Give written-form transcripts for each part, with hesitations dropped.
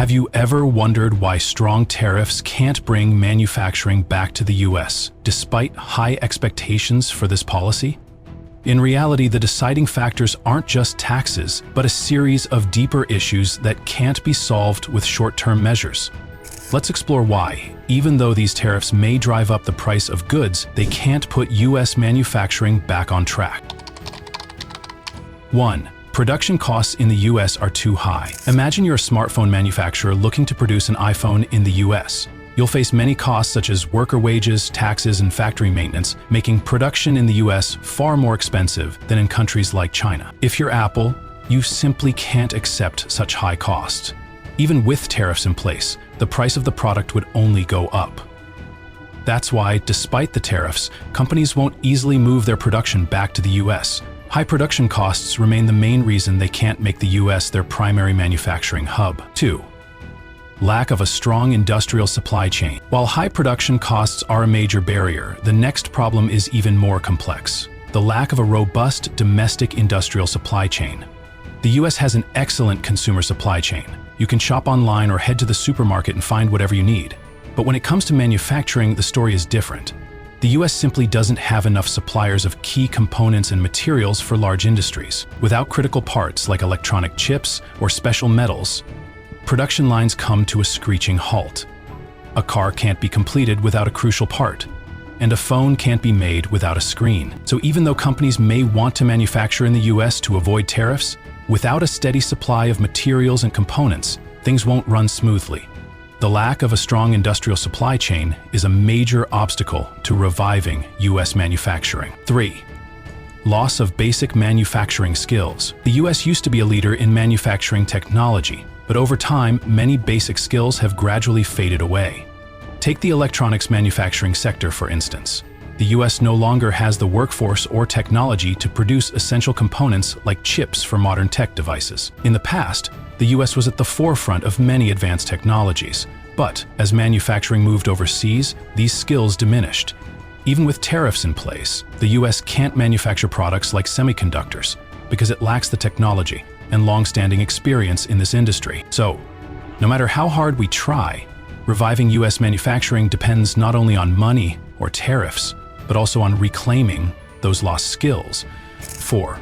Have you ever wondered why strong tariffs can't bring manufacturing back to the US, despite high expectations for this policy? In reality, the deciding factors aren't just taxes, but a series of deeper issues that can't be solved with short-term measures. Let's explore why, even though these tariffs may drive up the price of goods, they can't put US manufacturing back on track. 1. Production costs in the US are too high. Imagine you're a smartphone manufacturer looking to produce an iPhone in the US. You'll face many costs such as worker wages, taxes, and factory maintenance, making production in the US far more expensive than in countries like China. If you're Apple, you simply can't accept such high costs. Even with tariffs in place, the price of the product would only go up. That's why, despite the tariffs, companies won't easily move their production back to the US. High production costs remain the main reason they can't make the US their primary manufacturing hub. 2. Lack of a strong industrial supply chain. While high production costs are a major barrier, the next problem is even more complex: the lack of a robust domestic industrial supply chain. The US has an excellent consumer supply chain. You can shop online or head to the supermarket and find whatever you need. But when it comes to manufacturing, the story is different. The US simply doesn't have enough suppliers of key components and materials for large industries. Without critical parts like electronic chips or special metals, production lines come to a screeching halt. A car can't be completed without a crucial part, and a phone can't be made without a screen. So even though companies may want to manufacture in the US to avoid tariffs, without a steady supply of materials and components, things won't run smoothly. The lack of a strong industrial supply chain is a major obstacle to reviving US manufacturing. 3. Loss of basic manufacturing skills. The US used to be a leader in manufacturing technology, but over time, many basic skills have gradually faded away. Take the electronics manufacturing sector, for instance. The US no longer has the workforce or technology to produce essential components like chips for modern tech devices. In the past, the US was at the forefront of many advanced technologies, but as manufacturing moved overseas, these skills diminished. Even with tariffs in place, the US can't manufacture products like semiconductors because it lacks the technology and long-standing experience in this industry. So, no matter how hard we try, reviving US manufacturing depends not only on money or tariffs, but also on reclaiming those lost skills. 4.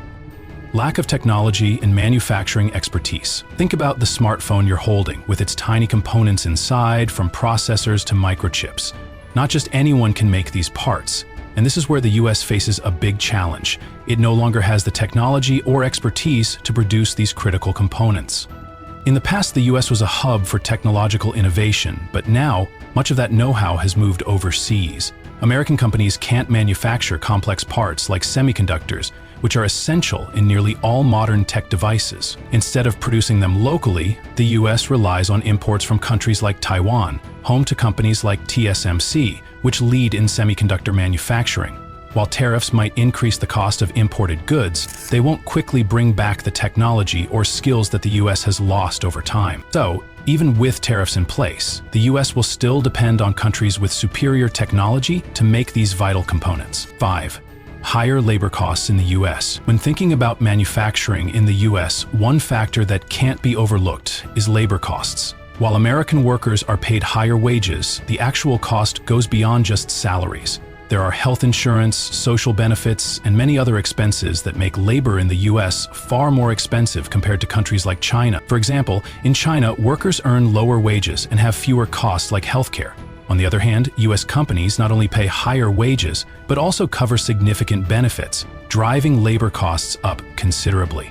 Lack of technology and manufacturing expertise. Think about the smartphone you're holding with its tiny components inside, from processors to microchips. Not just anyone can make these parts, and this is where the US faces a big challenge. It no longer has the technology or expertise to produce these critical components. In the past, the US was a hub for technological innovation, but now, much of that know-how has moved overseas. American companies can't manufacture complex parts like semiconductors, which are essential in nearly all modern tech devices. Instead of producing them locally, the US relies on imports from countries like Taiwan, home to companies like TSMC, which lead in semiconductor manufacturing. While tariffs might increase the cost of imported goods, they won't quickly bring back the technology or skills that the US has lost over time. So, even with tariffs in place, the US will still depend on countries with superior technology to make these vital components. 5. Higher labor costs in the US. When thinking about manufacturing in the US, one factor that can't be overlooked is labor costs. While American workers are paid higher wages, the actual cost goes beyond just salaries. There are health insurance, social benefits, and many other expenses that make labor in the US far more expensive compared to countries like China. For example, in China, workers earn lower wages and have fewer costs like healthcare. On the other hand, US companies not only pay higher wages, but also cover significant benefits, driving labor costs up considerably.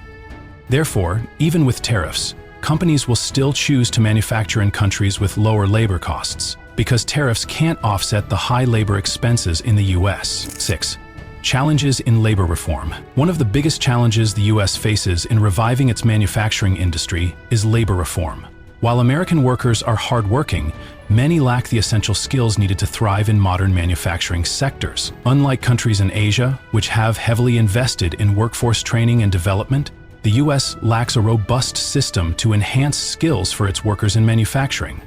Therefore, even with tariffs, companies will still choose to manufacture in countries with lower labor costs, because tariffs can't offset the high labor expenses in the US. 6. Challenges in labor reform. One of the biggest challenges the US faces in reviving its manufacturing industry is labor reform. While American workers are hardworking, many lack the essential skills needed to thrive in modern manufacturing sectors. Unlike countries in Asia, which have heavily invested in workforce training and development, the US lacks a robust system to enhance skills for its workers in manufacturing.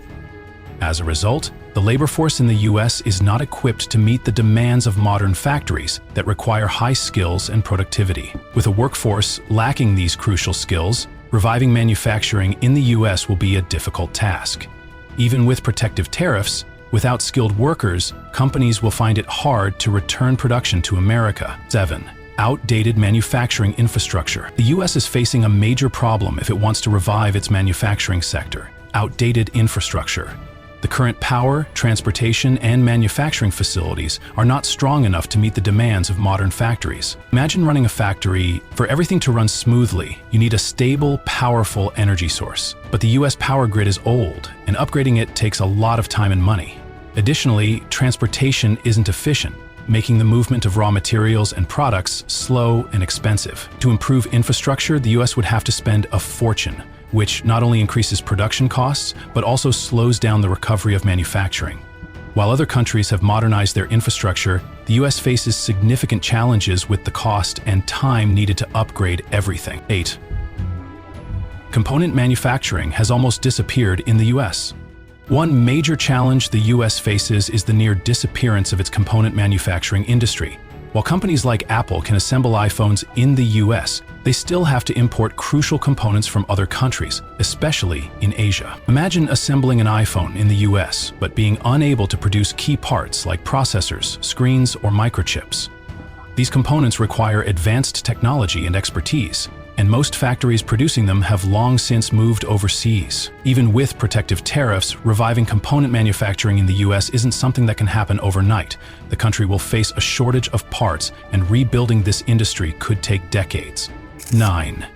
As a result, the labor force in the US is not equipped to meet the demands of modern factories that require high skills and productivity. With a workforce lacking these crucial skills, reviving manufacturing in the US will be a difficult task. Even with protective tariffs, without skilled workers, companies will find it hard to return production to America. 7. Outdated manufacturing infrastructure. The US is facing a major problem if it wants to revive its manufacturing sector: outdated infrastructure. The current power, transportation, and manufacturing facilities are not strong enough to meet the demands of modern factories. Imagine running a factory. For everything to run smoothly, you need a stable, powerful energy source. But the US power grid is old, and upgrading it takes a lot of time and money. Additionally, transportation isn't efficient, making the movement of raw materials and products slow and expensive. To improve infrastructure, the US would have to spend a fortune, which not only increases production costs, but also slows down the recovery of manufacturing. While other countries have modernized their infrastructure, the US faces significant challenges with the cost and time needed to upgrade everything. 8. Component manufacturing has almost disappeared in the US. One major challenge the US faces is the near disappearance of its component manufacturing industry. While companies like Apple can assemble iPhones in the US, they still have to import crucial components from other countries, especially in Asia. Imagine assembling an iPhone in the US, but being unable to produce key parts like processors, screens, or microchips. These components require advanced technology and expertise, and most factories producing them have long since moved overseas. Even with protective tariffs, reviving component manufacturing in the US isn't something that can happen overnight. The country will face a shortage of parts, and rebuilding this industry could take decades. 9.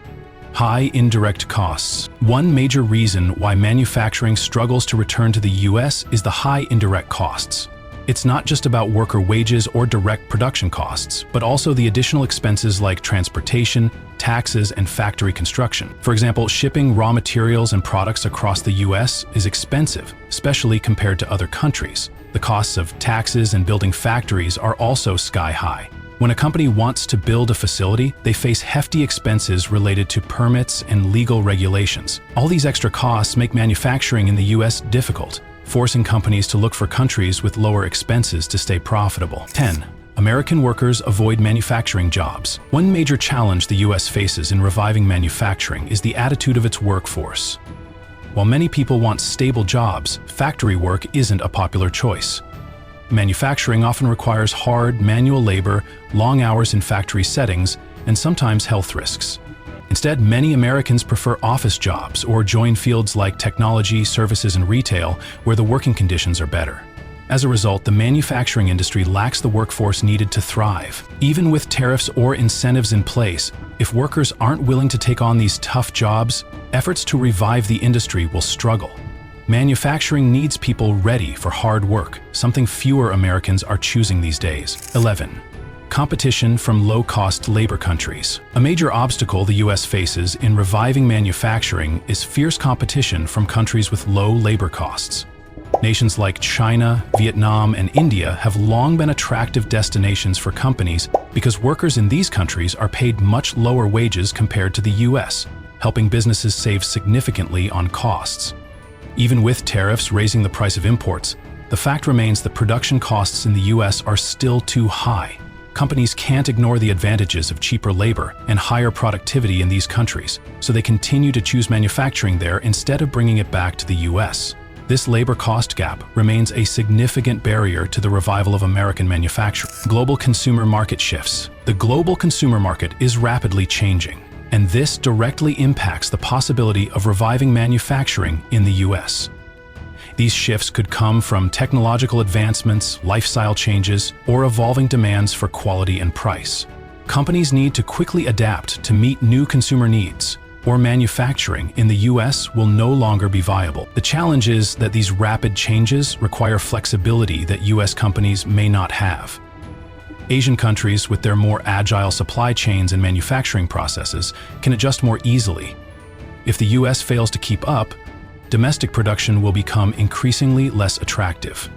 High indirect costs. One major reason why manufacturing struggles to return to the US is the high indirect costs. It's not just about worker wages or direct production costs, but also the additional expenses like transportation, taxes, and factory construction. For example, shipping raw materials and products across the US is expensive, especially compared to other countries. The costs of taxes and building factories are also sky high. When a company wants to build a facility, they face hefty expenses related to permits and legal regulations. All these extra costs make manufacturing in the US difficult, forcing companies to look for countries with lower expenses to stay profitable. 10. American workers avoid manufacturing jobs. One major challenge the US faces in reviving manufacturing is the attitude of its workforce. While many people want stable jobs, factory work isn't a popular choice. Manufacturing often requires hard, manual labor, long hours in factory settings, and sometimes health risks. Instead, many Americans prefer office jobs or join fields like technology, services, and retail, where the working conditions are better. As a result, the manufacturing industry lacks the workforce needed to thrive. Even with tariffs or incentives in place, if workers aren't willing to take on these tough jobs, efforts to revive the industry will struggle. Manufacturing needs people ready for hard work, something fewer Americans are choosing these days. 11. Competition from low-cost labor countries. A major obstacle the US faces in reviving manufacturing is fierce competition from countries with low labor costs. Nations like China, Vietnam, and India have long been attractive destinations for companies because workers in these countries are paid much lower wages compared to the US, helping businesses save significantly on costs. Even with tariffs raising the price of imports, the fact remains that production costs in the US are still too high. Companies can't ignore the advantages of cheaper labor and higher productivity in these countries, so they continue to choose manufacturing there instead of bringing it back to the US. This labor cost gap remains a significant barrier to the revival of American manufacturing. Global consumer market shifts. The global consumer market is rapidly changing, and this directly impacts the possibility of reviving manufacturing in the US. These shifts could come from technological advancements, lifestyle changes, or evolving demands for quality and price. Companies need to quickly adapt to meet new consumer needs, or manufacturing in the US will no longer be viable. The challenge is that these rapid changes require flexibility that US companies may not have. Asian countries, with their more agile supply chains and manufacturing processes, can adjust more easily. If the US fails to keep up, domestic production will become increasingly less attractive.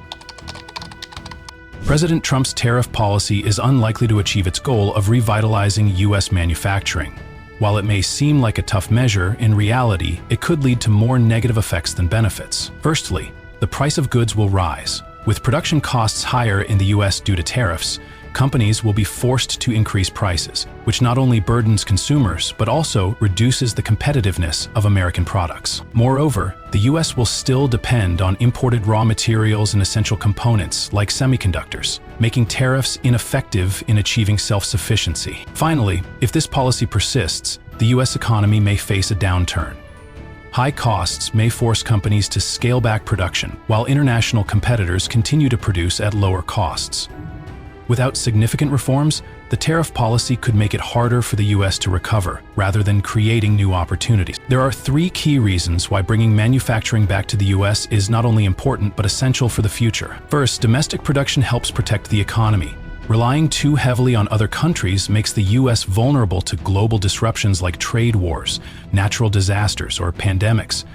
President Trump's tariff policy is unlikely to achieve its goal of revitalizing US manufacturing. While it may seem like a tough measure, in reality, it could lead to more negative effects than benefits. Firstly, the price of goods will rise. With production costs higher in the US due to tariffs, companies will be forced to increase prices, which not only burdens consumers, but also reduces the competitiveness of American products. Moreover, the US will still depend on imported raw materials and essential components like semiconductors, making tariffs ineffective in achieving self-sufficiency. Finally, if this policy persists, the US economy may face a downturn. High costs may force companies to scale back production, while international competitors continue to produce at lower costs. Without significant reforms, the tariff policy could make it harder for the US to recover, rather than creating new opportunities. There are 3 key reasons why bringing manufacturing back to the US is not only important but essential for the future. First, domestic production helps protect the economy. Relying too heavily on other countries makes the US vulnerable to global disruptions like trade wars, natural disasters, or pandemics.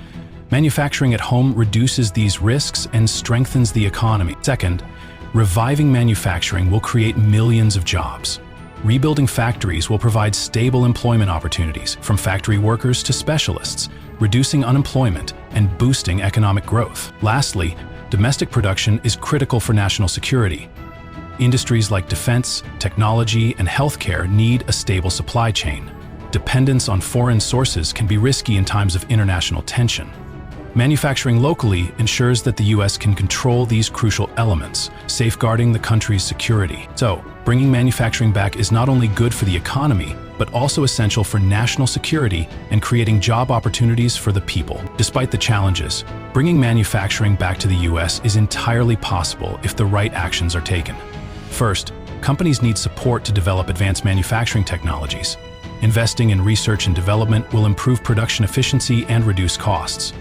Manufacturing at home reduces these risks and strengthens the economy. Second, reviving manufacturing will create millions of jobs. Rebuilding factories will provide stable employment opportunities, from factory workers to specialists, reducing unemployment and boosting economic growth. Lastly, domestic production is critical for national security. Industries like defense, technology, and healthcare need a stable supply chain. Dependence on foreign sources can be risky in times of international tension. Manufacturing locally ensures that the US can control these crucial elements, safeguarding the country's security. So, bringing manufacturing back is not only good for the economy, but also essential for national security and creating job opportunities for the people. Despite the challenges, bringing manufacturing back to the US is entirely possible if the right actions are taken. First, companies need support to develop advanced manufacturing technologies. Investing in research and development will improve production efficiency and reduce costs.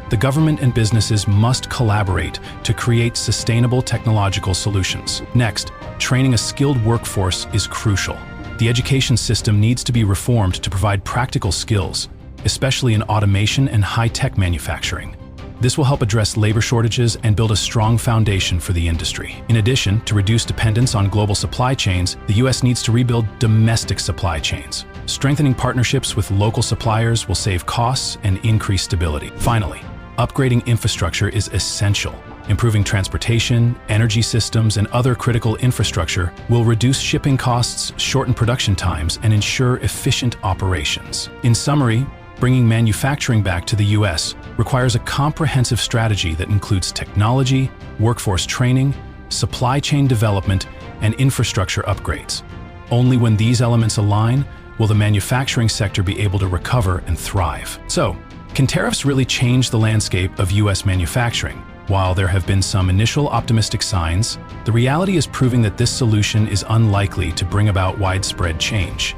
The government and businesses must collaborate to create sustainable technological solutions. Next, training a skilled workforce is crucial. The education system needs to be reformed to provide practical skills, especially in automation and high-tech manufacturing. This will help address labor shortages and build a strong foundation for the industry. In addition, to reduce dependence on global supply chains, the US needs to rebuild domestic supply chains. Strengthening partnerships with local suppliers will save costs and increase stability. Finally, upgrading infrastructure is essential. Improving transportation, energy systems, and other critical infrastructure will reduce shipping costs, shorten production times, and ensure efficient operations. In summary, bringing manufacturing back to the US requires a comprehensive strategy that includes technology, workforce training, supply chain development, and infrastructure upgrades. Only when these elements align will the manufacturing sector be able to recover and thrive. So, can tariffs really change the landscape of US manufacturing? While there have been some initial optimistic signs, the reality is proving that this solution is unlikely to bring about widespread change.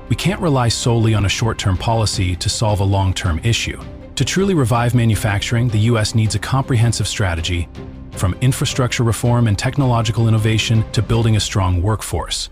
We can't rely solely on a short-term policy to solve a long-term issue. To truly revive manufacturing, the US needs a comprehensive strategy, from infrastructure reform and technological innovation to building a strong workforce.